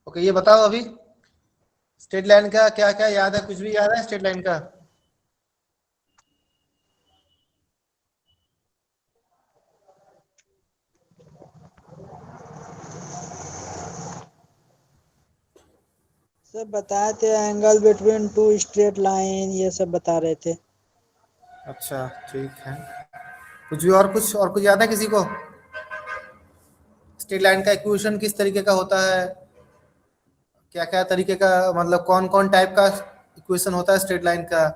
Okay, ये बताओ अभी स्ट्रेट लाइन का क्या क्या याद है, कुछ भी याद है स्ट्रेट लाइन का? सब बताए थे, angle between two straight line, ये सब बता रहे थे। अच्छा ठीक है, कुछ भी और कुछ याद है किसी को? स्ट्रेट लाइन का इक्वेशन किस तरीके का होता है, क्या क्या तरीके का, मतलब कौन कौन टाइप का इक्वेशन होता है स्ट्रेट लाइन का?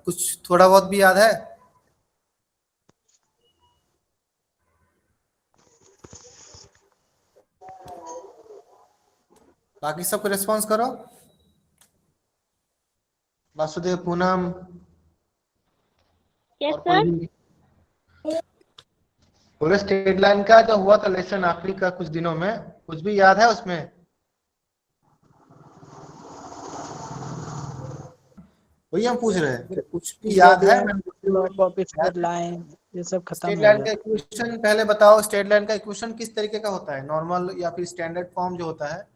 कुछ थोड़ा बहुत भी याद है? बाकी सबको रिस्पॉन्स करो। वासुदेव, पूनम यस और कोई सर। भी? पूरे स्ट्रेट लाइन का जो हुआ था लेसन आखिरी का कुछ दिनों में, कुछ भी याद है उसमें? वही हम पूछ रहे हैं कि कुछ भी याद है? स्लोप ऑफ स्ट्रेट लाइन, ये सब खत्म स्ट्रेट हो लाइन गया। का इक्वेशन पहले बताओ, स्ट्रेट लाइन का इक्वेशन किस तरीके का होता है? नॉर्मल या फिर स्टैंडर्ड फॉर्म जो होता है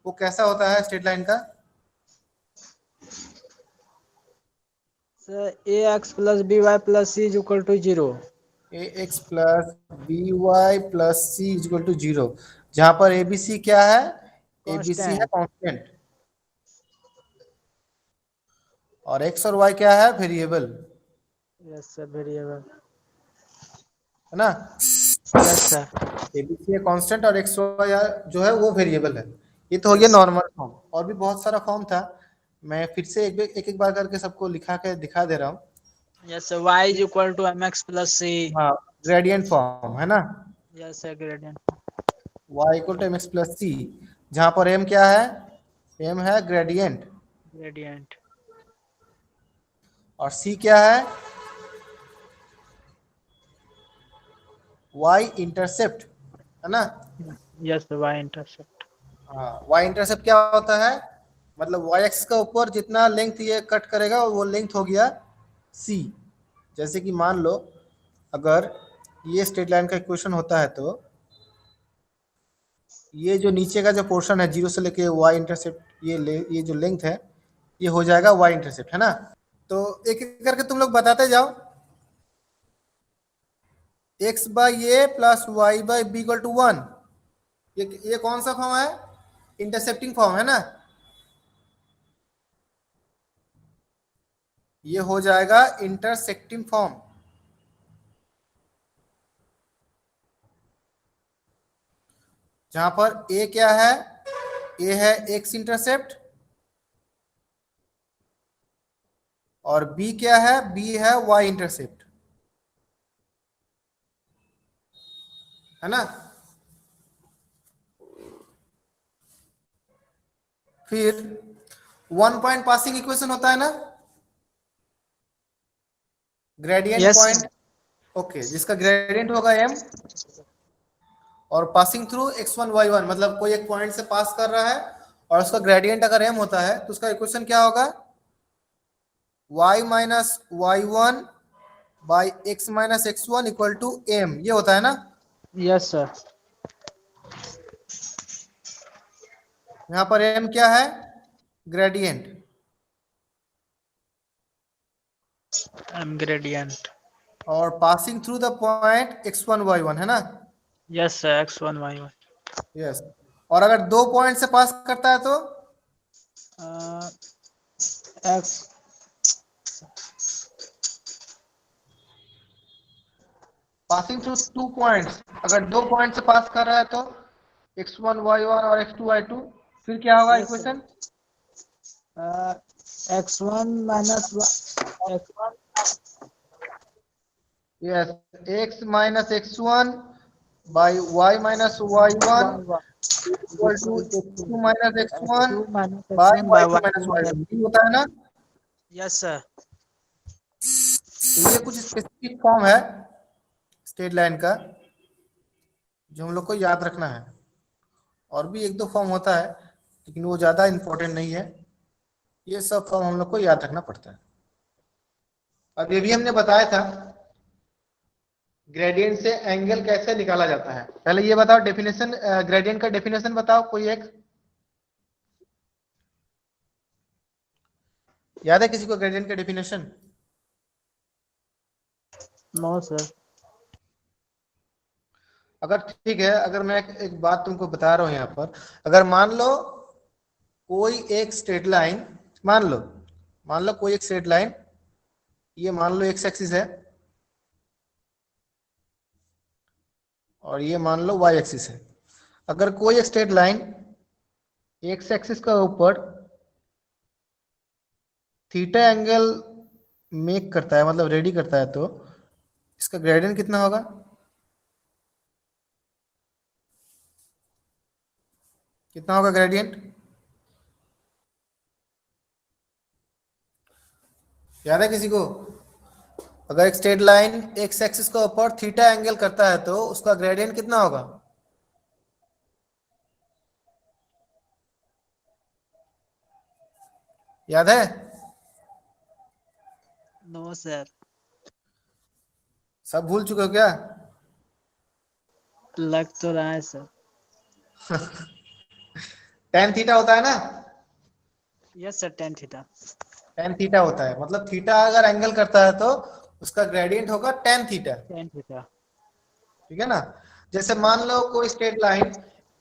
वो कैसा होता है स्ट्रेट लाइन का? Sir a x plus B Y plus c is equal to 0। A x plus B Y plus C equal to 0, जहां पर ए बी सी क्या है? ए बी सी है कांस्टेंट। कांस्टेंट, और एक्स और वाई क्या है? Variable, yes sir, variable. है ना? Yes sir. A b c है कांस्टेंट और एक्स वाई जो है वो वेरिएबल है। ये तो हो गया यस नॉर्मल फॉर्म, और भी बहुत सारा फॉर्म था। मैं फिर से एक बार करके सबको लिखा के दिखा दे रहा हूँ। Yes sir, Y is equal to M X plus C. हाँ, ग्रेडियंट फॉर्म है ना, yes sir, gradient. y equal to M X plus C, जहां पर m क्या है? m है ग्रेडियंट, ग्रेडियंट। और c क्या है? y इंटरसेप्ट, है ना? Yes sir, y intercept. हाँ, y इंटरसेप्ट क्या होता है? मतलब y एक्सिस का ऊपर जितना लेंथ ये कट करेगा वो लेंथ हो गया c। जैसे कि मान लो अगर ये स्ट्रेट लाइन का इक्वेशन होता है तो ये जो नीचे का जो पोर्शन है जीरो से लेके y इंटरसेप्ट, ये जो लेंथ है ये हो जाएगा y इंटरसेप्ट, है ना? तो एक एक करके तुम लोग बताते जाओ। X by a plus y by b equal to 1, ये कौन सा फॉर्म है? इंटरसेप्टिंग फॉर्म है ना? ये हो जाएगा इंटरसेक्टिंग फॉर्म, जहां पर ए क्या है? ए है एक्स इंटरसेप्ट, और बी क्या है? बी है वाई इंटरसेप्ट, है ना? फिर वन पॉइंट पासिंग इक्वेशन होता है ना, ग्रेडियंट यस पॉइंट। ओके, जिसका ग्रेडियंट होगा m, और पासिंग थ्रू x1 y1, मतलब कोई एक पॉइंट से पास कर रहा है और उसका ग्रेडियंट अगर m होता है तो उसका इक्वेशन क्या होगा? y minus Y one by x minus x one equal to m, ये होता है ना? Yes sir. यहाँ पर m क्या है? Gradient, M gradient. और passing through the point x1 y1, है ना? Yes sir, x1 y1। Yes, और अगर दो पॉइंट से पास करता है तो x passing through two points, अगर दो पॉइंट से पास कर रहा है तो x1 y1 और x2 y2, फिर क्या होगा yes equation? Sir, x1 minus x1। Yes, x minus x1 by y minus y1 equal to x2 minus x1 x2 minus by x1 by y2 y2 minus minus. y1, ये होता है ना? Yes sir. तो ये कुछ specific form है straight line का जो हम लोग को याद रखना है। और भी एक दो फॉर्म होता है लेकिन वो ज्यादा इंपॉर्टेंट नहीं है, ये सब फॉर्म हम लोग को याद रखना पड़ता है। अब ये भी हमने बताया था ग्रेडियंट से एंगल कैसे निकाला जाता है। पहले ये बताओ डेफिनेशन, ग्रेडियंट का डेफिनेशन बताओ कोई एक। याद है किसी को ग्रेडियंट का डेफिनेशन? No sir. अगर ठीक है, अगर मैं एक बात तुमको बता रहा हूं यहाँ पर, अगर मान लो कोई एक स्ट्रेट लाइन, मान लो कोई एक स्ट्रेट लाइन, ये मान लो एक्स एक्सिस है और ये मान लो वाई एक्सिस है। अगर कोई एक स्ट्रेट लाइन एक्स एक्सिस का ऊपर थीटा एंगल मेक करता है, मतलब रेडी करता है, तो इसका ग्रेडियंट कितना होगा? कितना होगा ग्रेडियंट? याद है किसी को? अगर एक स्ट्रेट लाइन एक्स एक्सिस का ऊपर थीटा एंगल करता है तो उसका ग्रेडियंट कितना होगा? याद है? No sir. सब भूल चुके हो क्या? लग तो रहा है सर। टेन थीटा होता है ना? Yes sir, tan theta. Tan theta होता है, मतलब थीटा अगर एंगल करता है तो उसका ग्रेडियंट होगा टेन थीटा। Tan theta. ठीक है ना? जैसे मान लो कोई स्ट्रेट लाइन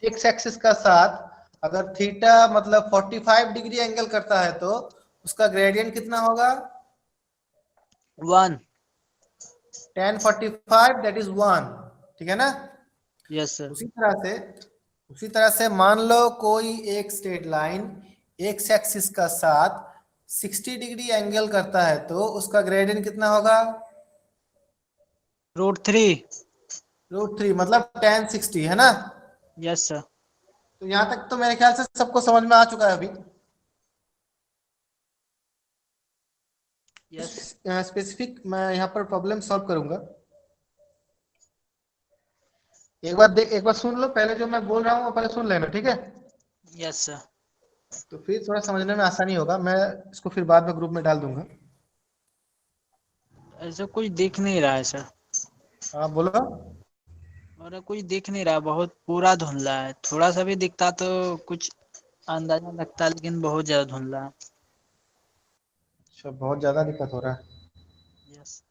एक्स एक्सिस का साथ अगर थीटा मतलब 45 डिग्री एंगल करता है तो उसका ग्रेडियंट कितना होगा? 1। tan 45 that is 1। ठीक है ना? Yes sir. उसी तरह से मान लो कोई एक स्ट्रेट लाइन एक्स एक्सिस का साथ 60 डिग्री एंगल करता है तो उसका ग्रेडियंट कितना होगा? √3। √3, मतलब tan 60, है ना? Yes sir. तो यहां तक तो मेरे ख्याल से सबको समझ में आ चुका है अभी। यस। स्पेसिफिक मैं यहाँ पर प्रॉब्लम सॉल्व करूंगा। एक बार सुन लो, पहले जो मैं बोल रहा हूँ वो पहले सुन लेना, ठीक है? Yes sir. तो फिर थोड़ा समझने में आसानी होगा, मैं इसको फिर बाद में ग्रुप में डाल दूंगा। ऐसा कुछ दिख नहीं रहा है सर। हाँ बोलो। और कुछ दिख नहीं रहा, बहुत पूरा धुंधला है। थोड़ा सा भी दिखता तो कुछ अंदाजा लगता, लेकिन बहुत ज्यादा धुंधला है। अच्छा, बहुत ज्यादा दिक्कत हो रहा है। यस।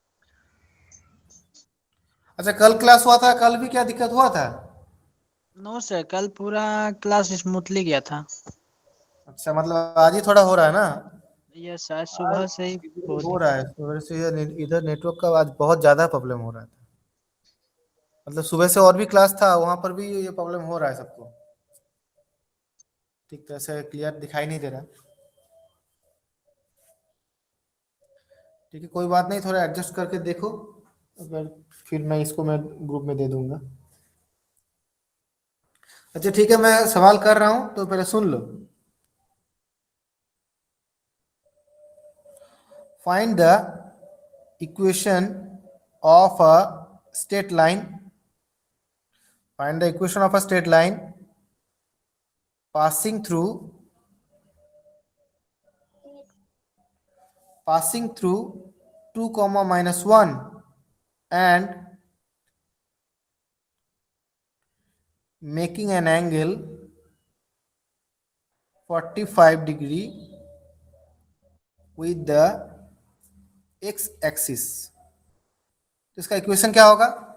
अच्छा, कल क्लास हुआ था, कल भी क्या दिक्कत हुआ था? नो सर, कल पूरा क्लास स्मूथली गया था। अच्छा, मतलब आज ही थोड़ा हो रहा है ना? यस, आज आज सुबह से ही बहुत हो रहा है सुबह से, इधर नेटवर्क का आज बहुत ज्यादा प्रॉब्लम हो रहा था। मतलब सुबह से और भी क्लास था, वहां पर भी ये प्रॉब्लम हो रहा है सबको। ठीक तरह से क्लियर दिखाई नहीं दे रहा। ठीक है, कोई बात नहीं, थोड़ा एडजस्ट करके देखो। अगर फिर मैं ग्रुप में दे दूंगा। अच्छा ठीक है, मैं सवाल कर रहा हूं तो पहले सुन लो। Find the equation of a straight line, find the equation of a straight line passing through passing through 2 comma minus 1 and making an angle 45 degree with the x axis। तो इसका इक्वेशन क्या होगा?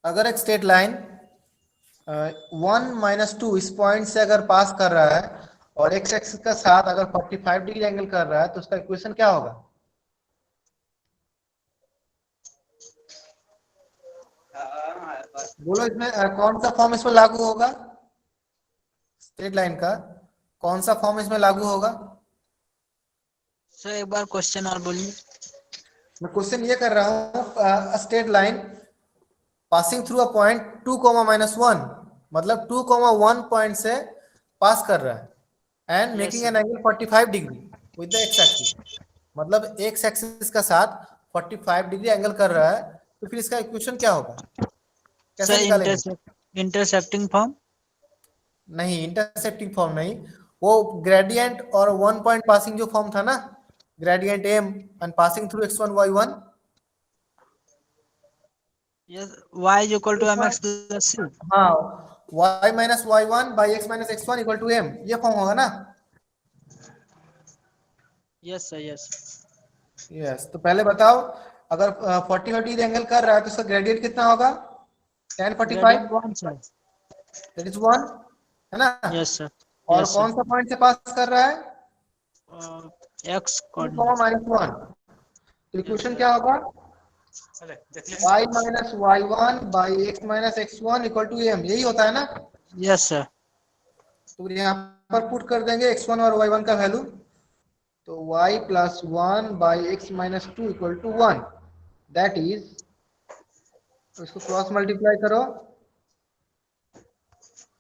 अगर एक स्ट्रेट लाइन 1 - 2 इस point से अगर पास कर रहा है और एक्स एक्सिस का साथ अगर 45 डिग्री एंगल कर रहा है तो उसका इक्वेशन क्या होगा? बोलो, इसमें कौन सा फॉर्म इसमें लागू होगा? स्ट्रेट लाइन का कौन सा फॉर्म इसमें लागू होगा? सर, एक बार क्वेश्चन और बोलिए। मैं क्वेश्चन ये कर रहा हूँ, straight line passing through a point 2 - 1, मतलब 2 1 पॉइंट से पास कर रहा है and yes making sir. An angle 45 degree with the x axis, मतलब एक्स एक्सिस का साथ 45 डिग्री एंगल कर रहा है। तो फिर इसका इक्वेशन क्या होगा? कैसे सर, निकालेंगे? Intercepting form. नहीं, इंटरसेप्टिंग फॉर्म नहीं, वो ग्रेडियंट और 1 पॉइंट पासिंग जो फॉर्म था ना, gradient m and passing through x1 y1। Yes, y = mx + c। हाँ, y minus Y one by x minus x one equal to m, ये form होगा ना? Yes sir yes. यस, तो पहले बताओ, अगर 40 एंगल कर रहा है तो उसका ग्रेडियंट कितना होगा? tan 45, gradient 1 sir. That is 1, है ना? Yes sir. और यस कौन सा पॉइंट से पास कर रहा है? सर। X 2, coordinate. -1, तो यस इक्वेशन सर। क्या होगा? y minus Y one by x minus x one equal to m, यही होता है ना? Yes sir. तो यहाँ पर पुट कर देंगे x1 और y1 का वैल्यू, तो y plus one by x minus two equal to 1, that is, इसको क्रॉस मल्टीप्लाई करो,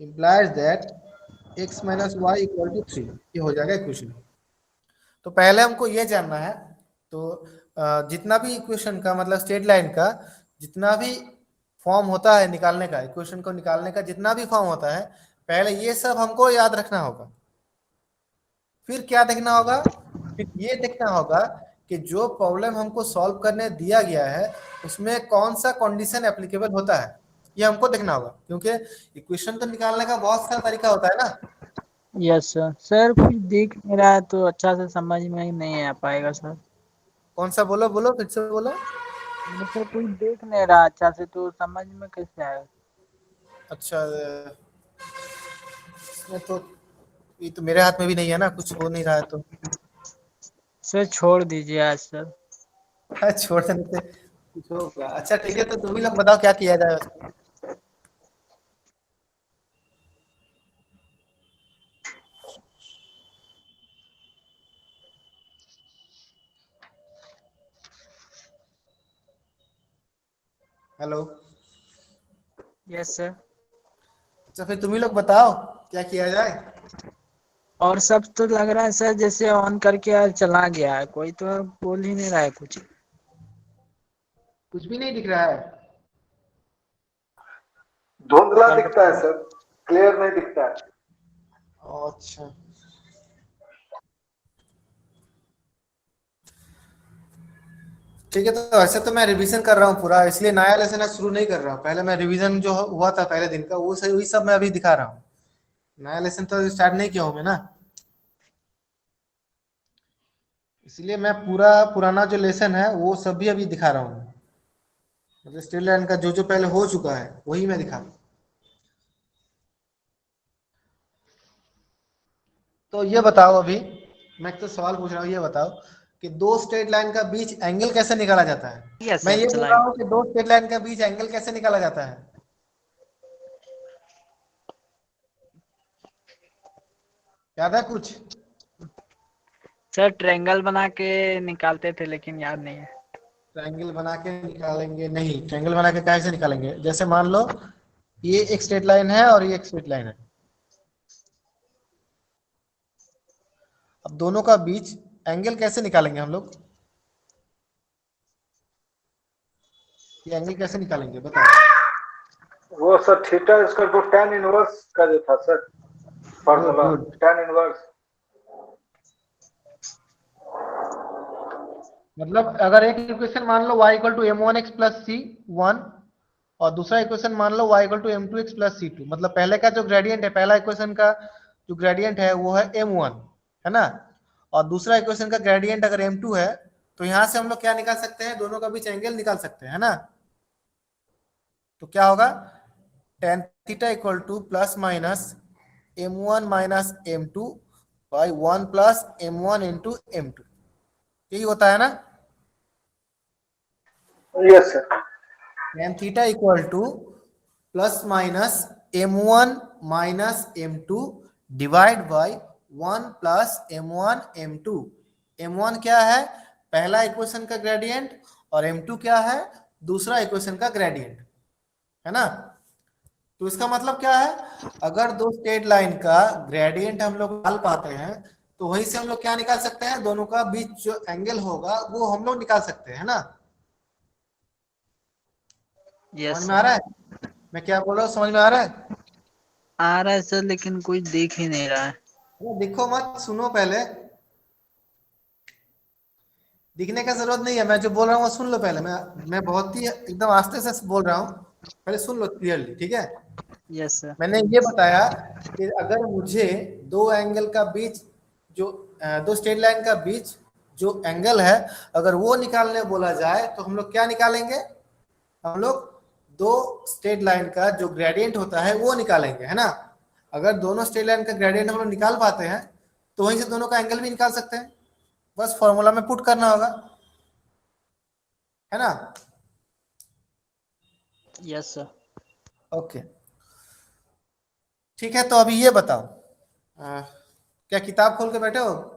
implies that x minus y equal to 3, ये हो जाएगा इक्वेशन। तो पहले हमको ये जानना है, तो जितना भी इक्वेशन का मतलब स्ट्रेट लाइन का जितना भी फॉर्म होता है निकालने का, इक्वेशन को निकालने का जितना भी फॉर्म होता है, पहले ये सब हमको याद रखना होगा। फिर क्या देखना होगा? फिर ये देखना होगा कि जो प्रॉब्लम हमको सॉल्व करने दिया गया है उसमें कौन सा कंडीशन एप्लीकेबल होता है, ये हमको देखना होगा, क्योंकि इक्वेशन तो निकालने का बहुत सारा तरीका होता है ना। Yes sir. सर कुछ दिख नहीं रहा है तो अच्छा से समझ में ही नहीं आ पाएगा सर। कौन सा? बोलो बोलो, फिर से बोलो। सर कुछ देख नहीं रहा अच्छा से तो समझ में कैसे आएगा? अच्छा, इसमें तो ये तो मेरे हाथ में भी नहीं है ना, कुछ हो नहीं रहा है तो। सर छोड़ दीजिए आज सर। छोड़ देने से कुछ होगा? अच्छा ठीक है, तो तुम ही लोग बताओ क्या किया जाए उसको। हेलो। Yes sir. अच्छा फिर तुम ही लोग बताओ क्या किया जाए। और सब तो लग रहा है सर जैसे ऑन करके यार चला गया है, कोई तो बोल ही नहीं रहा है कुछ। कुछ भी नहीं दिख रहा है? धुंधला और दिखता है सर, क्लियर नहीं दिखता है। अच्छा ठीक है, तो ऐसे तो मैं रिवीजन कर रहा हूँ पूरा, इसलिए नया लेसन आज शुरू नहीं कर रहा हूँ। पहले मैं रिवीजन जो हुआ था पहले दिन का वो सही, वही सब मैं अभी दिखा रहा हूँ। नया लेसन तो स्टार्ट नहीं किया हूँ मैं ना, इसलिए मैं पूरा पुराना जो लेसन है वो सब भी अभी दिखा रहा हूँ। मतलब स्ट्रेट लाइन का जो जो पहले हो चुका है वही मैं दिखा रहा हूँ। तो ये बताओ, अभी मैं एक तो सवाल पूछ रहा हूँ, ये बताओ कि दो स्ट्रेट लाइन का बीच एंगल कैसे निकाला जाता है? यस मैं सर ये बोल रहा चलाइए। हूँ कि दो स्ट्रेट लाइन का बीच एंगल कैसे निकाला जाता है? याद है कुछ? सर ट्रायंगल बना के निकालते थे लेकिन याद नहीं है। ट्रायंगल बना के निकालेंगे नहीं, ट्रायंगल बना के कैसे निकालेंगे? जैसे मान लो ये एक स्ट्रेट लाइन है और ये एक स्ट्रेट लाइन है, अब दोनों का बीच एंगल कैसे निकालेंगे हम लोग? ये एंगल कैसे निकालेंगे बताओ। वो सर थीटा इसका जो tan इनवर्स का जो था sir good formula, good, tan inverse. मतलब अगर एक इक्वेशन मान लो y equal to m one x plus c one, और दूसरा इक्वेशन मान लो y equal to m two x plus c two, मतलब पहले का जो ग्रेडियंट है, पहला इक्वेशन का जो ग्रेडियंट है वो है एम वन, है ना? और दूसरा इक्वेशन का ग्रेडियंट अगर एम टू है, तो यहां से हम लोग क्या निकाल सकते हैं? दोनों का बीच एंगल निकाल सकते हैं, है ना? तो क्या होगा? tan theta equal to plus minus m one minus m two by one plus m one into m two, यही होता है ना? Yes sir. tan theta equal to plus minus m one minus m two divide by one plus m one m two. M one क्या है? पहला equation का gradient, और M to क्या है? दूसरा इक्वेशन का ग्रेडियंट, है ना? तो इसका मतलब क्या है? अगर दो स्ट्रेट लाइन का ग्रेडियंट हम लोग निकाल पाते हैं तो वहीं से हम लोग क्या निकाल सकते हैं? दोनों का बीच जो एंगल होगा वो हम लोग निकाल सकते हैं, है ना? यस समझ में सर। आ रहा है मैं क्या बोल रहा हूँ? समझ में आ रहा है? आ रहा है सर लेकिन कुछ दिख ही नहीं रहा है। अरे देखो मत, सुनो पहले, दिखने का जरूरत नहीं है, मैं जो बोल रहा हूँ वो सुन लो पहले। मैं बहुत ही एकदम आस्ते से बोल रहा हूँ, पहले सुन लो क्लियरली, ठीक है? Yes sir. मैंने ये बताया कि अगर मुझे दो एंगल का बीच जो दो स्ट्रेट लाइन का बीच जो एंगल है अगर वो निकालने बोला जाए तो हम लोग क्या निकालेंगे, हम लोग दो स्ट्रेट लाइन का जो ग्रेडियंट होता है वो निकालेंगे, है ना। अगर दोनों स्ट्रेट लाइन का ग्रेडियंट हम लोग निकाल पाते हैं तो वहीं से दोनों का एंगल भी निकाल सकते हैं, बस फॉर्मूला में पुट करना होगा, है ना। Yes sir. ओके ठीक है, तो अभी ये बताओ क्या किताब खोल के बैठे हो?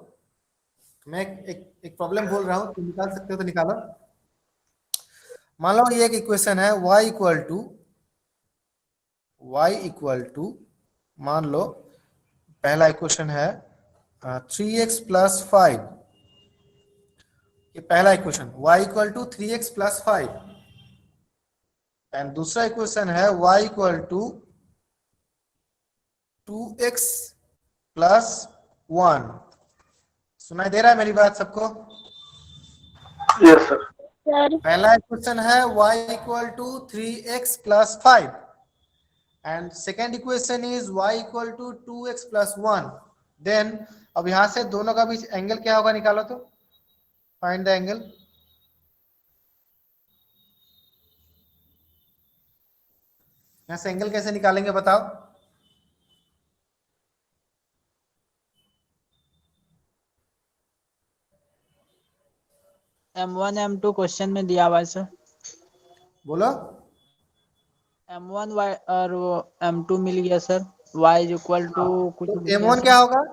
मैं एक प्रॉब्लम बोल रहा हूँ, तुम निकाल सकते हो तो निकालो। मान लो ये एक इक्वेशन है y इक्वल टू मान लो पहला इक्वेशन है 3x+5, ये पहला इक्वेशन y=3x+5 एंड दूसरा इक्वेशन है y=2x+1। सुनाई दे रहा है मेरी बात सबको? Yes sir. पहला इक्वेशन है y=3x+5 and second equation is y=2x+1। Then अब यहां से दोनों का बीच एंगल क्या होगा निकालो तो, फाइंड द एंगल। यहां से एंगल कैसे निकालेंगे बताओ? M1 M2 क्वेश्चन में दिया हुआ है सर। बोलो। M1 y और वो M2 मिल गया सर। y=टू कुछ तो लिखे हैं m1 सर। क्या होगा?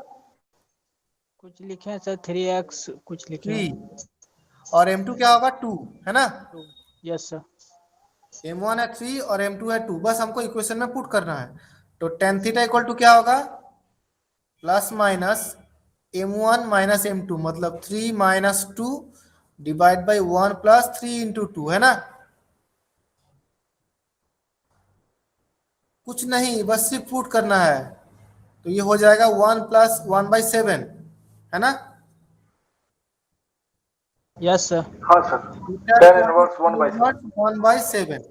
कुछ लिखे हैं सर 3x कुछ लिखे 3 हैं। और m2 क्या होगा 2, है ना। Yes sir. m1 है 3 और m2 है 2, बस हमको इक्वेशन में पुट करना है। तो tan थीटा इक्वल टू क्या होगा, plus minus m1 minus m2 मतलब 3 minus 2 divide by 1 plus 3 into 2, है ना। कुछ नहीं, बस सिर्फ पुट करना है, तो ये हो जाएगा 1+1/7, है ना। Yes sir. हाँ sir. Theta tan equal inverse to 1/7। 1/7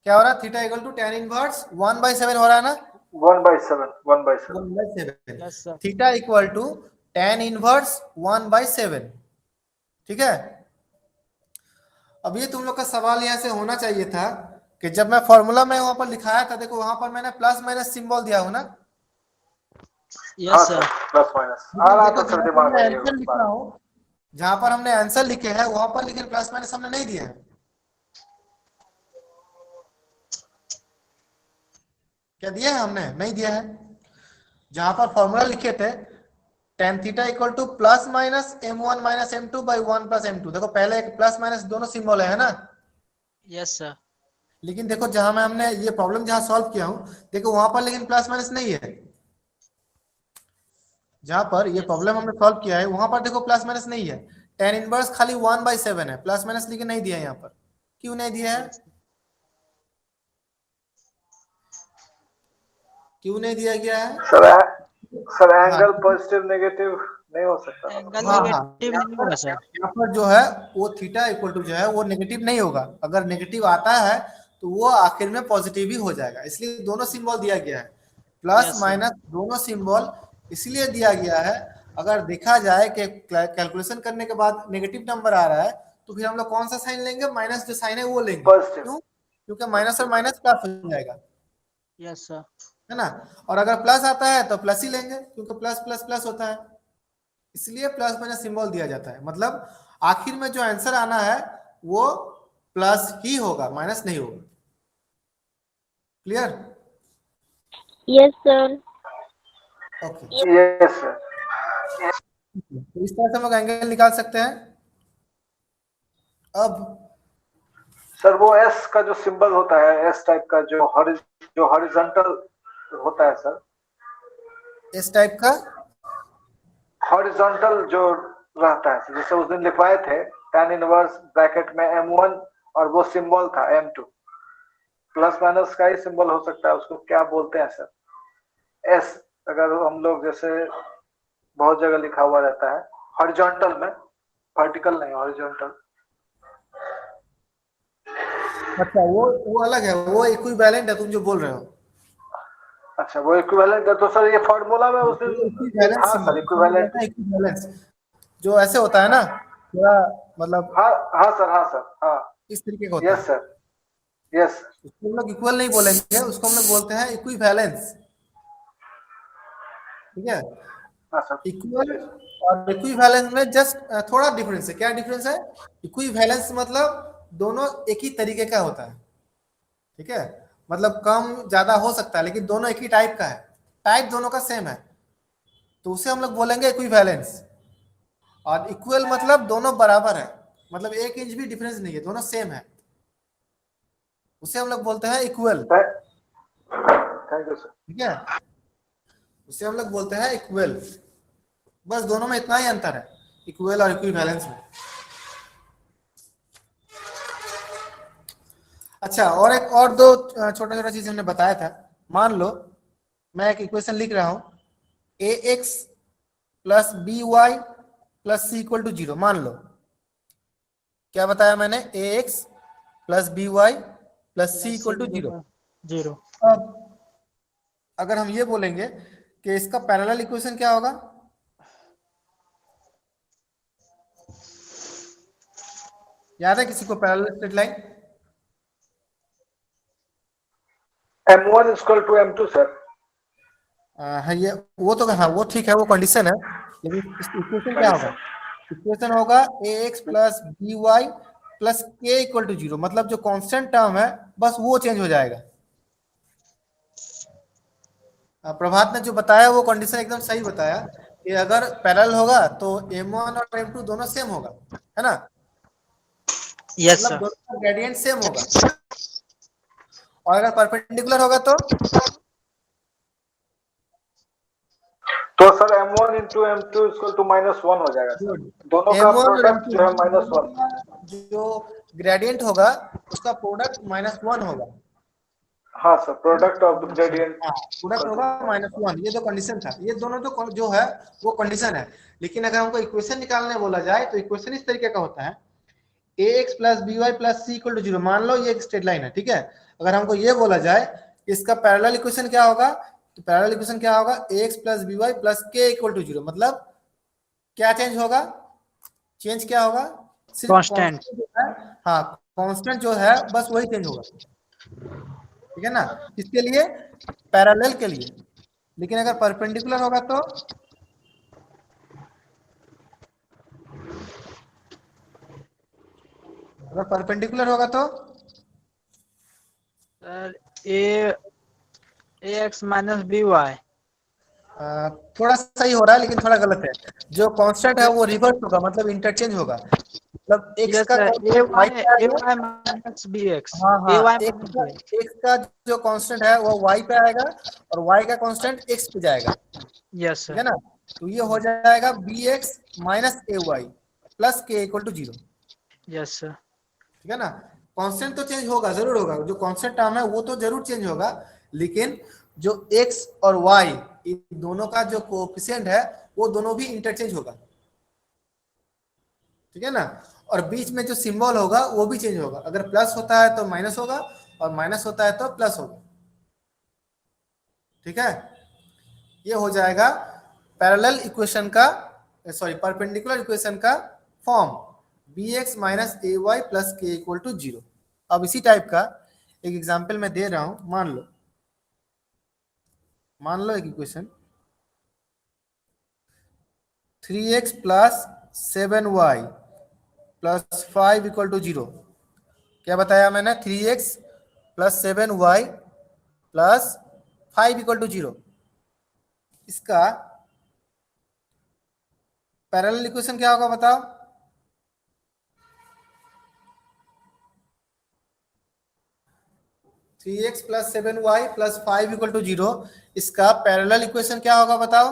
क्या हो रहा है, theta equal to tan inverse 1/7 हो रहा है ना। 1/7 1/7। 1/7 yes sir. Theta equal to tan inverse 1/7, ठीक है। अब ये तुम लोग का सवाल यहाँ से होना चाहिए था कि जब मैं फॉर्मूला में वहां पर लिखाया था, देखो वहां पर मैंने प्लस माइनस सिंबल दिया हूं ना। हाँ yes sir, sir. Plus minus आ लेकिन रहा देखो था सर जहां पर दिमाग मैं में ये आंसर लिखा बात। हूं, जहां पर हमने आंसर लिखे हैं वहां पर लेकिन प्लस माइनस हमने नहीं दिया है। क्या दिया है हमने? नहीं दिया है। जहां पर फॉर्मूला लिखे थे tan theta equal to plus minus m1 minus m2 by 1 plus m2, देखो पहले एक प्लस माइनस दोनों सिंबल है ना। Yes sir. लेकिन देखो जहां में हमने ये प्रॉब्लम जहां सॉल्व किया हूं, देखो वहां पर लेकिन प्लस माइनस नहीं है। जहां पर ये यस प्रॉब्लम हमने सॉल्व किया है वहां पर देखो प्लस माइनस नहीं है। tan इनवर्स खाली 1/7 है, प्लस माइनस लेकिन नहीं दिया है यहाँ पर। क्यों नहीं दिया है? यस क्यों नहीं दिया गया है? सर हाँ एंगल पॉजिटिव नेगेटिव नहीं हो सकता। एंगल हाँ हाँ, नेगेटिव नहीं होगा सर। यहाँ पर जो है वो थीटा इक्वल टू जो है वो नेगेटिव नहीं होगा। अगर नेगेटिव आता है तो वो आखिर में पॉजिटिव ही हो जाएगा, इसलिए दोनों सिंबल दिया गया है। Plus yes sir. माइनस दोनों सिंबल इसलिए दिया गया है, अगर देखा जाए कि कैलकुलेशन करने के बाद नेगेटिव नंबर आ रहा है तो फिर हम लोग कौन सा साइन लेंगे, माइनस जो साइन है वो लेंगे। पॉजिटिव। क्यों? क्योंकि माइनस और माइनस प्लस हो जाएगा, यस सर। है ना। और अगर प्लस आता है तो प्लस ही लेंगे क्योंकि प्लस प्लस प्लस होता है, इसलिए प्लस माइनस सिंबल दिया जाता है। मतलब आखिर में जो आंसर आना है वो प्लस ही होगा, माइनस नहीं होगा। Clear? Yes sir. Okay, yes sir. तो इस तरह से हम लोग एंगल निकाल सकते हैं। अब सर वो एस का जो सिंबल होता है, एस टाइप का जो हॉरिजॉन्टल होता है सर, इस टाइप का हॉरिजॉन्टल जो रहता है, जैसे उस दिन लिखवाए थे tan इनवर्स ब्रैकेट में m1 और वो सिंबल था m2, प्लस माइनस का ही सिंबल हो सकता है, उसको क्या बोलते हैं सर? एस अगर हम लोग जैसे बहुत जगह लिखा हुआ रहता है हॉरिजॉन्टल में, वर्टिकल नहीं हॉरिजॉन्टल। अच्छा वो अलग है, वो इक्विवेलेंट है तुम जो बोल रहे हो। अच्छा वो इक्विवेलेंट है, तो सर ये फॉर्मूला में उस दिन ये इक्विवेलेंस था सर, इक्विवेलेंट। सिंबल, इक्विवेलेंस जो ऐसे होता है ना थोड़ा, मतलब हाँ हाँ सर, हाँ सर, हाँ। इस तरीके का होता यस है। Sir, yes. उसको हम लोग इक्वल नहीं बोलेंगे, उसको हम लोग बोलते हैं इक्विवेलेंस। ठीक है, हाँ सर। इक्वल और इक्विवेलेंस में जस्ट थोड़ा डिफरेंस है। क्या डिफरेंस है? इक्विवेलेंस मतलब दोनों एक ही तरीके का होता है। ठीक है, मतलब कम ज्यादा हो सकता है लेकिन दोनों एक ही टाइप का है, टाइप दोनों का सेम है, तो उसे हम लोग बोलेंगे इक्विवेलेंस। और इक्वल मतलब दोनों बराबर है, मतलब 1 इंच भी डिफरेंस नहीं है, दोनों सेम है, उसे हम लोग बोलते हैं इक्वल। Thank you sir. ठीक है, उसे हम लोग बोलते हैं इक्वल। बस दोनों में इतना ही अंतर है, इक्वल और इक्विवेलेंस में। अच्छा, और एक और दो छोटा छोटा चीज हमने बताया था। मान लो मैं एक इक्वेशन लिख रहा हूं, A x plus B Y plus C equal to 0। मान लो क्या बताया मैंने, A x plus B Y plus C equal to 0। 0। अब अगर हम ये बोलेंगे कि इसका पैरेलल इक्वेशन क्या होगा, याद है किसी को parallel straight line? M1 equal to M2 sir. है ये, वो तो हाँ वो ठीक है, वो कंडीशन है, लेकिन इक्वेशन क्या होगा? इक्वेशन होगा A x plus B Y plus K equal to 0, मतलब जो कांस्टेंट टर्म है बस वो चेंज हो जाएगा। प्रभात ने जो बताया वो कंडीशन एकदम सही बताया कि अगर पैरेलल होगा तो M1 और M2 दोनों सेम होगा, है ना, यस मतलब सर। दोनों का ग्रेडियंट सेम होगा। और अगर परपेंडिकुलर होगा तो sir M1 into M2 equal to -1 हो जाएगा सर, दोनों का M1 और प्रोडक्ट M2 जो है -1। जो ग्रेडियंट होगा उसका प्रोडक्ट -1 होगा। हाँ sir, product of the gradient हाँ, प्रोडक्ट इक्वल टू होगा -1। -1, ये तो कंडीशन था। ये दोनों तो जो है वो कंडीशन है, लेकिन अगर हमको इक्वेशन निकालने बोला जाए तो इक्वेशन इस तरीके का होता है, A x plus B Y plus C equal to 0। मान लो ये एक स्ट्रेट लाइन है, ठीक है, अगर हमको ये बोला जाए इसका पैरेलल इक्वेशन क्या होगा, तो पैरेलल इक्वेशन क्या होगा, A x plus B Y plus K equal to 0। मतलब क्या चेंज होगा, चेंज क्या होगा, सिर्फ कांस्टेंट। कांस्टेंट जो है, हाँ कांस्टेंट जो है बस वही चेंज होगा। ठीक है ना, इसके लिए पैरेलल के लिए। लेकिन अगर परपेंडिकुलर होगा तो अगर परपेंडिकुलर होगा तो sir a x minus B Y. थोड़ा सही हो रहा है लेकिन थोड़ा गलत है। जो कांस्टेंट है वो रिवर्स होगा, मतलब इंटरचेंज होगा, मतलब एक्स यस का sir, a constant y y पे आएगा। Minus b x. हाँ ए हाँ, वाई एक्स माइनस का बी एक्स। एक्स का जो कांस्टेंट है वो वाई पे आएगा और वाई का कांस्टेंट एक्स पे जाएगा। यस ठीक सर। है ना, तो ये हो जाएगा B x minus A Y plus K equal to 0। Yes sir. ठीक है ना, कांस्टेंट तो चेंज होगा, जरूर होगा, जो कांस्टेंट टर्म है वो तो जरूर चेंज होगा, लेकिन जो x और y इन दोनों का जो कोएफिशिएंट है वो दोनों भी इंटरचेंज होगा। ठीक है ना, और बीच में जो सिंबल होगा वो भी चेंज होगा, अगर प्लस होता है तो माइनस होगा और माइनस होता है तो प्लस होगा। ठीक है, ये हो जाएगा पैरेलल इक्वेशन का, सॉरी परपेंडिकुलर इक्वेशन का form, B x minus A Y plus K equal to 0। अब इसी टाइप का एक एग्जाम्पल मैं दे रहा हूं, मान लो एक equation 3x plus 7y plus 5 equal to 0। क्या बताया मैंने, 3x plus 7y plus 5 equal to 0। इसका पैरेलल इक्वेशन क्या होगा बताओ? 3x plus 7y plus 5 equal to 0, इसका पैरेलल इक्वेशन क्या होगा बताओ?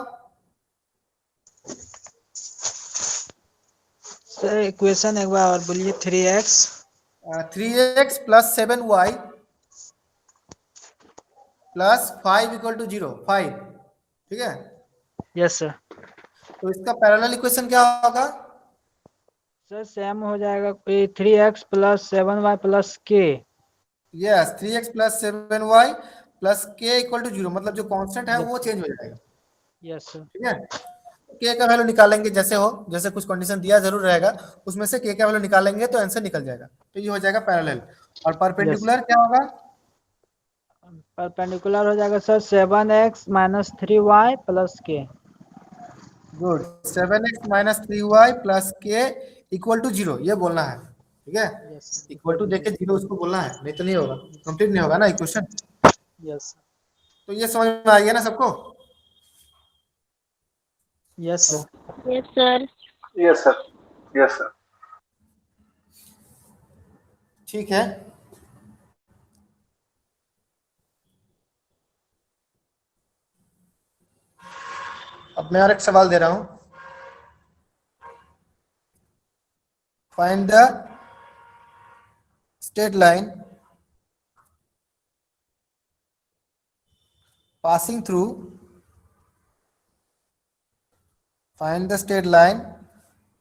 सर इक्वेशन एक बार और बोलिए। 3x 3x plus 7y plus 5 equal to 0, 5। ठीक है, यस सर। तो इसका पैरेलल इक्वेशन क्या होगा? सर सेम हो जाएगा, 3x plus 7y plus k. Yes 3x plus 7y plus k equal to 0, मतलब जो कांस्टेंट है Yes. वो चेंज हो जाएगा। Yes sir. ठीक है, k का वैल्यू निकालेंगे जैसे हो, जैसे कुछ कंडीशन दिया जरूर रहेगा, उसमें से k का वैल्यू निकालेंगे तो आंसर निकल जाएगा। तो ये हो जाएगा पैरेलल। और परपेंडिकुलर क्या होगा? परपेंडिकुलर हो जाएगा sir 7x minus 3y plus K. Good, 7x minus 3y plus k equal to 0, ये बोलना है। ठीक है, यस इक्वल टू देके 0 उसको बोलना है, नहीं तो नहीं होगा, कंप्लीट नहीं होगा ना इक्वेशन। यस तो ये समझ में आ गया ना सबको? Yes sir. Yes, sir. Yes sir, yes sir. ठीक है, अब मैं और एक सवाल दे रहा हूं। Find the straight line passing through, find the straight line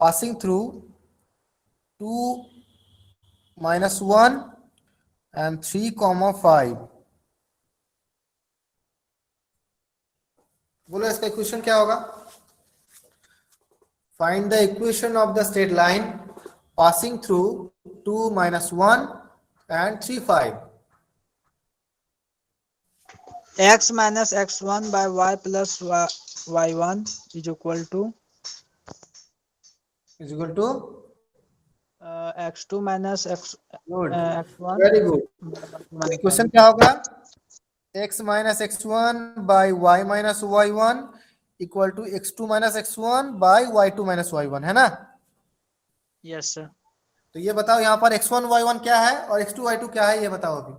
passing through 2 minus 1 and 3 comma 5। बोलो इसका इक्वेशन क्या होगा? Find the equation of the straight line passing through 2 minus 1 and 3 5। x minus x1 by y plus y1 is equal to is equal to, x2 minus good, x1 very good. Equation क्या होगा? x minus x1 by y minus y1 equal to x2 minus x1 by y2 minus y1, है ना? Yes sir. तो ये बताओ यहाँ पर x1 y1 क्या है और x2 y2 क्या है, ये बताओ अभी।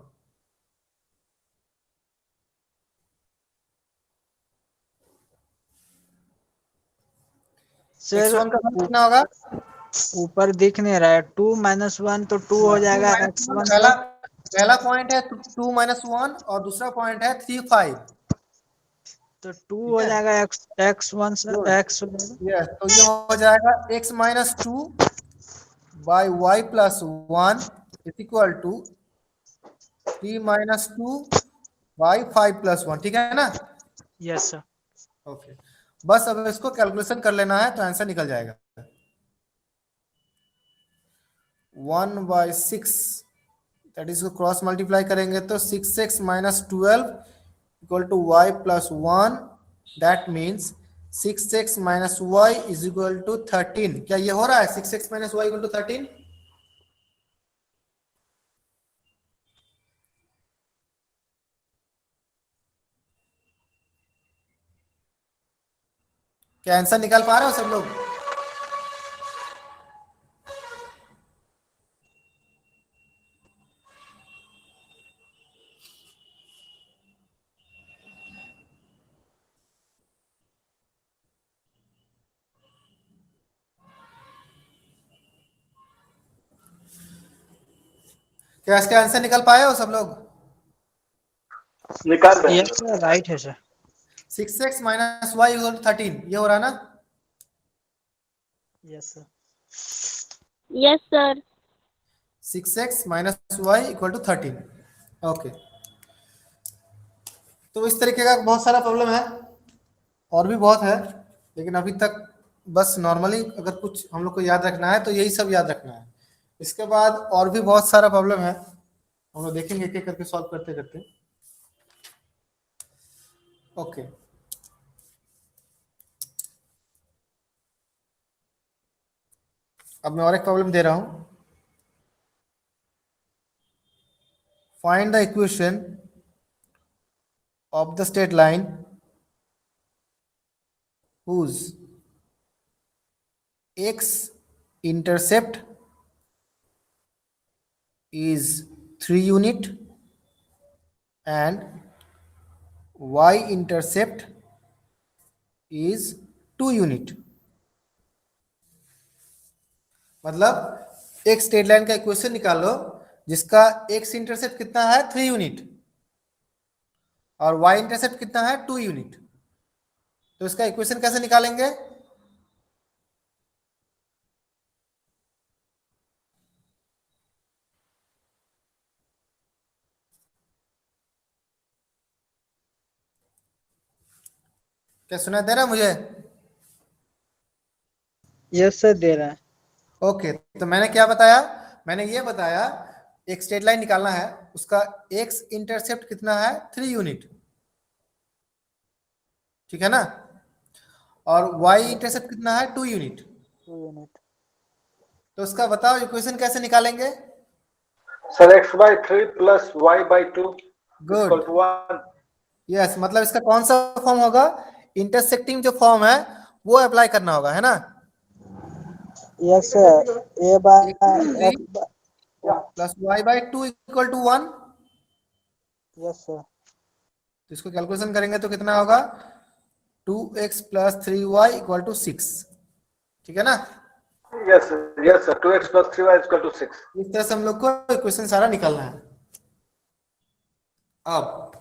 सर x1 का मान कितना होगा? ऊपर दिख नहीं रहा है 2 माइनस 1 तो 2 हो जाएगा x1 पहला सर। पहला पॉइंट है 2 minus 1 और दूसरा पॉइंट है 3 5। तो 2 ठीक हो है, जाएगा x1 sir good, x। Yes, तो ये हो जाएगा x minus 2 by y plus 1 is equal to 3 minus 2 by 5 plus 1। ठीक है ना? Yes sir. ओके, बस अब इसको कैलकुलेशन कर लेना है तो आंसर निकल जाएगा। 1/6, दैट इज क्रॉस मल्टीप्लाई करेंगे तो 6x minus 12 equal to y plus 1। That means 6x minus y is equal to 13। क्या ये हो रहा है? 6x minus y equal to 13। क्या आंसर निकाल पा रहे हो सब लोग? क्या इसका आंसर निकाल पाए हो सब लोग? निकाल रहे हैं यस सर, राइट है sir. 6x minus y equal to 13, ये हो रहा है ना? Yes sir. Yes, sir. 6x minus y equal to 13। Okay, तो इस तरीके का बहुत सारा प्रॉब्लम है, और भी बहुत है, लेकिन अभी तक बस नॉर्मली अगर कुछ हम लोग को याद रखना है तो यही सब याद रखना है। इसके बाद और भी बहुत सारा प्रॉब्लम है, हम लोग देखेंगे एक एक करके सॉल्व करते करते। ओके, अब मैं और एक प्रॉब्लम दे रहा हूं। Find the equation of the straight line whose x intercept is 3 unit and y intercept is 2 unit। मतलब एक स्ट्रेट लाइन का इक्वेशन निकालो जिसका x इंटरसेप्ट कितना है 3 यूनिट और y इंटरसेप्ट कितना है 2 यूनिट। तो इसका इक्वेशन कैसे निकालेंगे? क्या सुनाई दे रहा है मुझे? यस सर दे रहा है। ओके, तो मैंने क्या बताया? मैंने ये बताया एक स्ट्रेट लाइन निकालना है, उसका एक्स इंटरसेप्ट कितना है? 3 यूनिट, ठीक है ना? और वाई इंटरसेप्ट कितना है? 2 यूनिट। 2 यूनिट। तो उसका बताओ इक्वेशन कैसे निकालेंगे? Sir x/3 plus y/2 equal good, to 1। Yes, मतलब इसका कौन सा फॉर्म होगा? इंटरसेक्टिंग जो फॉर्म है वो अप्लाई करना होगा, है ना? Yes sir, a by x plus y/2 equal to 1। Yes sir. तो इसको कैलकुलेशन करेंगे तो कितना होगा? 2x plus 3y equal to 6, ठीक है ना? Yes sir 2x plus 3y equal to 6। इस तरह से हम लोग को इक्वेशन सारा निकालना है। अब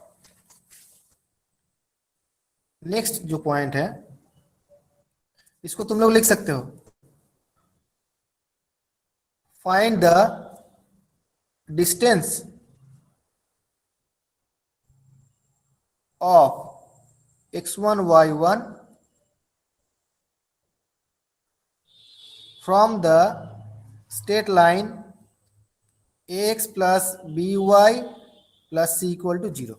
नेक्स्ट जो पॉइंट है इसको तुम लोग लिख सकते हो, find the distance of x1 y1 from the straight line ax plus by plus c equal to 0।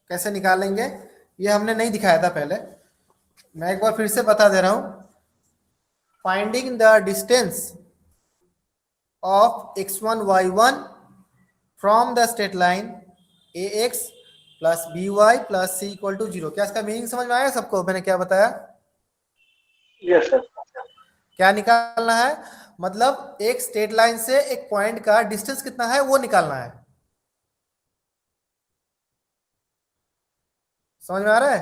कैसे निकालेंगे ये हमने नहीं दिखाया था पहले, मैं एक बार फिर से बता दे रहा हूं। Finding the distance of x1 y1 from the straight line ax plus by plus c equal to 0। क्या इसका मीनिंग समझ में आया सबको? मैंने क्या बताया? Yes sir. क्या निकालना है? मतलब एक स्ट्रेट लाइन से एक पॉइंट का डिस्टेंस कितना है वो निकालना है। समझ में आ रहा है?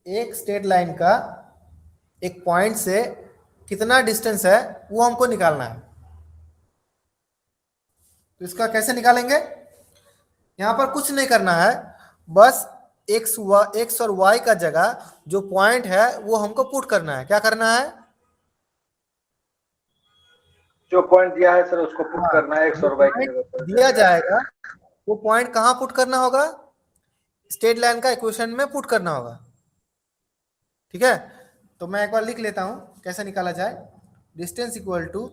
एक स्ट्रेट लाइन का एक पॉइंट से कितना डिस्टेंस है वो हमको निकालना है। तो इसका कैसे निकालेंगे? यहां पर कुछ नहीं करना है, बस एक्स और वाई का जगह जो पॉइंट है वो हमको पुट करना है। क्या करना है? जो पॉइंट दिया है सर उसको पुट करना है x और y की जगह पर। दिया जाएगा वो पॉइंट कहां पुट करना होगा? स्ट्रेट लाइन का इक्वेशन में पुट करना होगा, ठीक है? तो मैं एक बार लिख लेता हूं कैसे निकाला जाए। Distance equal to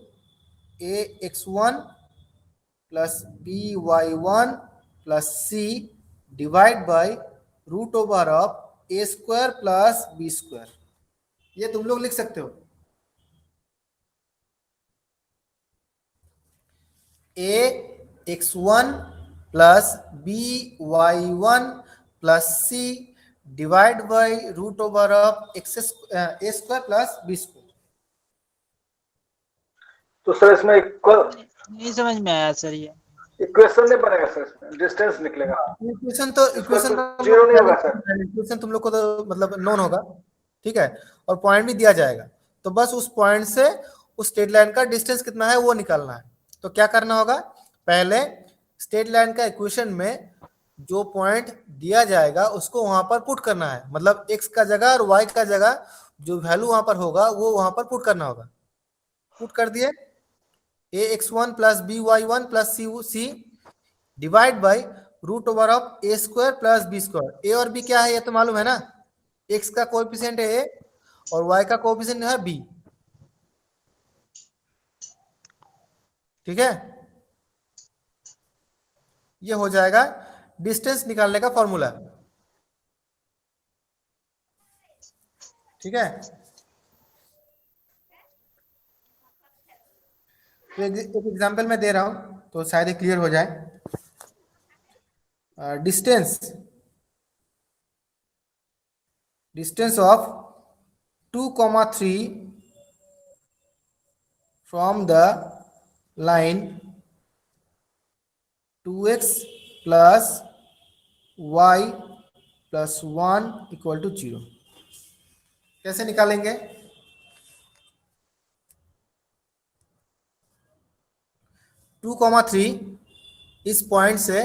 ax1 plus by1 plus c divide by root over of a square plus b square. ये तुम लोग लिख सकते हो। ax1 plus by1 plus c divide by root over of a square plus b square. तो sir इसमें नहीं समझ में आया सर ये। इक्वेशन नहीं बनेगा सर, इसमें डिस्टेंस निकलेगा। इक्वेशन तो जीरो नहीं होगा सर। इक्वेशन तुम लोग को तो मतलब नोन होगा, ठीक है? और पॉइंट भी दिया जाएगा, तो बस उस पॉइंट से उस स्ट्रेट लाइन का डिस्टेंस कितना है वो निकालना है। तो क्या करना होगा? पहले स्ट्रेट लाइन का इक्वेशन में जो पॉइंट दिया जाएगा उसको वहां पर पुट करना है, मतलब x का जगह और y का जगह जो वैल्यू वहां पर होगा वो वहां पर पुट करना होगा। पुट कर दिए ax1 plus by1 plus c divide by root over of a square plus b square. a और b क्या है ये तो मालूम है ना? x का कोएफिशिएंट है a और y का कोएफिशिएंट है b, ठीक है? ये हो जाएगा डिस्टेंस निकालने का फॉर्मूला, ठीक है? तो एक एग्जांपल मैं दे रहा हूं तो शायद क्लियर हो जाए। Distance of 2,3 from the line 2x plus y plus 1 equal to 0। कैसे निकालेंगे? टू कॉमा थ्री इस पॉइंट से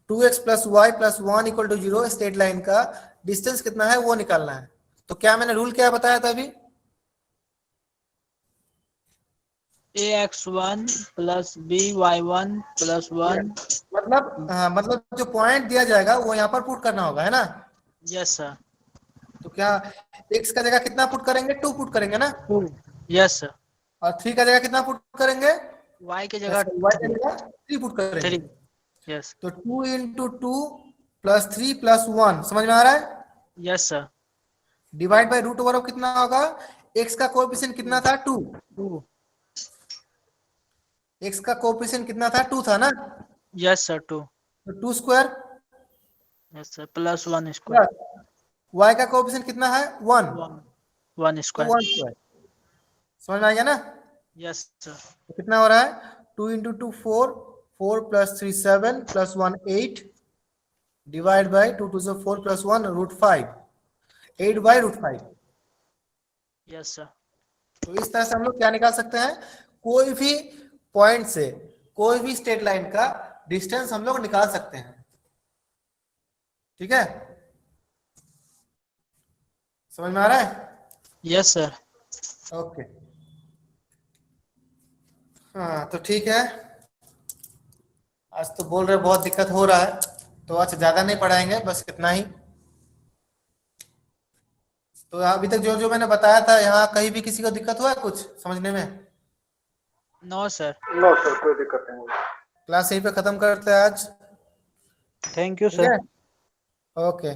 2x plus y plus 1 equal to 0 straight line का डिस्टेंस कितना है वो निकालना है। तो क्या मैंने रूल क्या बताया था अभी? ax1 plus by1 plus 1। मतलब हाँ, मतलब जो पॉइंट दिया जाएगा वो यहाँ पर पुट करना होगा, है ना? Yes sir. तो क्या x का जगह कितना पुट करेंगे? 2 पुट करेंगे ना, 2। Yes sir. और 3 का जगह कितना पुट करेंगे? y की जगह y का 3। जगह 3 पुट करेंगे। 3। यस। तो 2 इंटू 2 प्लस 3 प्लस 1, समझ में आ रहा है? Yes sir. Divide by root over of कितना होगा? x का कोएफिशिएंट कितना था? 2। 2। x का कोएफिशिएंट कितना था? 2 था ना, यस सर। 2। तो 2 square yes sir plus 1 square. Plus y का कोएफिशिएंट कितना है? 1, 1 तो स्क्वायर। 1 स्क्वायर। समझ में आ गया ना? Yes sir. तो कितना हो रहा है? 2 into 2 4, 4 plus 3 7 plus 1 8, divide by 2 2 से 4 plus 1 root 5, 8 by root 5। Yes sir. तो इस तरह से हम लोग क्या निकाल सकते हैं? कोई भी पॉइंट से कोई भी स्ट्रेट लाइन का डिस्टेंस हम लोग निकाल सकते हैं। ठीक है, समझ में आ रहा है? Yes sir. ओके, हाँ तो ठीक है। आज तो बोल रहे बहुत दिक्कत हो रहा है, तो आज ज्यादा नहीं पढ़ाएंगे, बस इतना ही। तो अभी तक जो जो मैंने बताया था, यहाँ कहीं भी किसी को दिक्कत हुआ है कुछ समझने में? No sir. नो सर, कोई दिक्कत नहीं है। क्लास यहीं पे खत्म करते हैं आज। थैंक यू ठीक सर। है, ओके।